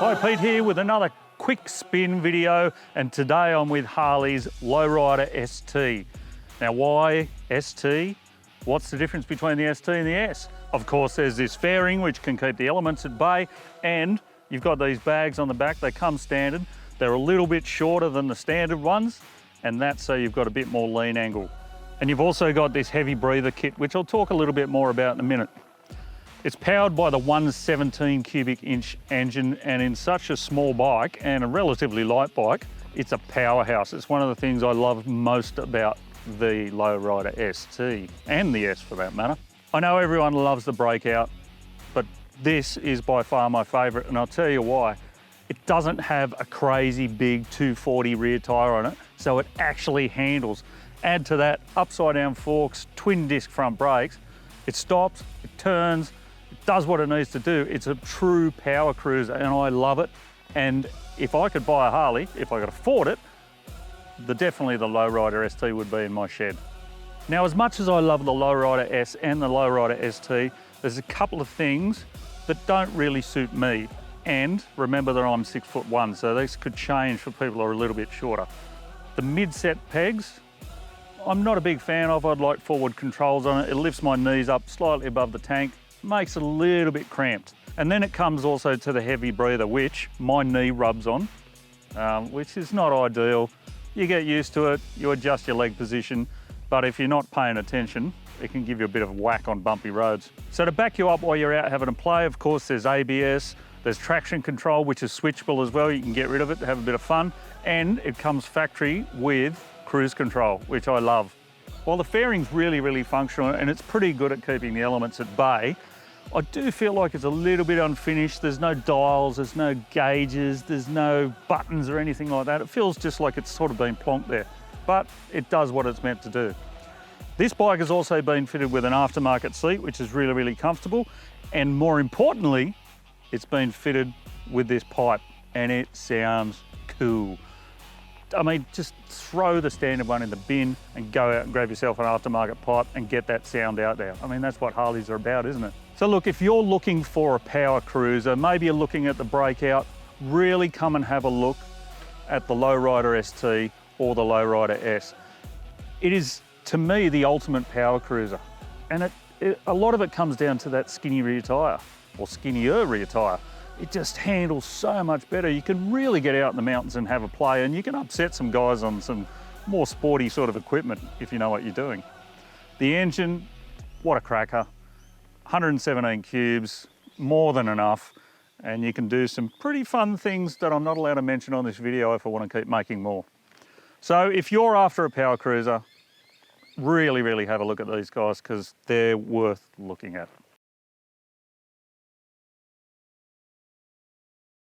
Hi, Pete here with another quick spin video, and today I'm with Harley's Low Rider ST. Now, why ST? What's the difference between the ST and the S? Of course, there's this fairing which can keep the elements at bay, and you've got these bags on the back. They come standard. They're a little bit shorter than the standard ones, and that's so you've got a bit more lean angle. And you've also got this heavy breather kit, which I'll talk a little bit more about in a minute. It's powered by the 117 cubic inch engine, and in such a small bike and a relatively light bike, it's a powerhouse. It's one of the things I love most about the Low Rider ST, and the S for that matter. I know everyone loves the Breakout, but this is by far my favorite, and I'll tell you why. It doesn't have a crazy big 240 rear tire on it, so it actually handles. Add to that upside down forks, twin disc front brakes. It stops, it turns, does what it needs to do. It's a true power cruiser, and I love it. And if I could buy a Harley, if I could afford it, definitely the Low Rider ST would be in my shed. Now, as much as I love the Low Rider S and the Low Rider ST, there's a couple of things that don't really suit me. And remember that I'm 6'1", so this could change for people who are a little bit shorter. The mid-set pegs, I'm not a big fan of. I'd like forward controls on it. It lifts my knees up slightly above the tank, makes it a little bit cramped. And then it comes also to the heavy breather, which my knee rubs on, which is not ideal. You get used to it, you adjust your leg position, but if you're not paying attention, it can give you a bit of a whack on bumpy roads. So to back you up while you're out having a play, of course, there's ABS, there's traction control, which is switchable as well. You can get rid of it to have a bit of fun. And it comes factory with cruise control, which I love. While the fairing's really, really functional and it's pretty good at keeping the elements at bay, I do feel like it's a little bit unfinished. There's no dials, there's no gauges, there's no buttons or anything like that. It feels just like it's sort of been plonked there, but it does what it's meant to do. This bike has also been fitted with an aftermarket seat, which is really, really comfortable. And more importantly, it's been fitted with this pipe, and it sounds cool. I mean, just throw the standard one in the bin and go out and grab yourself an aftermarket pipe and get that sound out there. I mean, that's what Harleys are about, isn't it? So look, if you're looking for a power cruiser, maybe you're looking at the Breakout, really come and have a look at the Low Rider ST or the Low Rider S. It is, to me, the ultimate power cruiser. And a lot of it comes down to that skinny rear tyre, or skinnier rear tyre. It just handles so much better. You can really get out in the mountains and have a play, and you can upset some guys on some more sporty sort of equipment if you know what you're doing. The engine, what a cracker. 117 cubes, more than enough, and you can do some pretty fun things that I'm not allowed to mention on this video if I want to keep making more. So if you're after a power cruiser, really, really have a look at these guys, because they're worth looking at.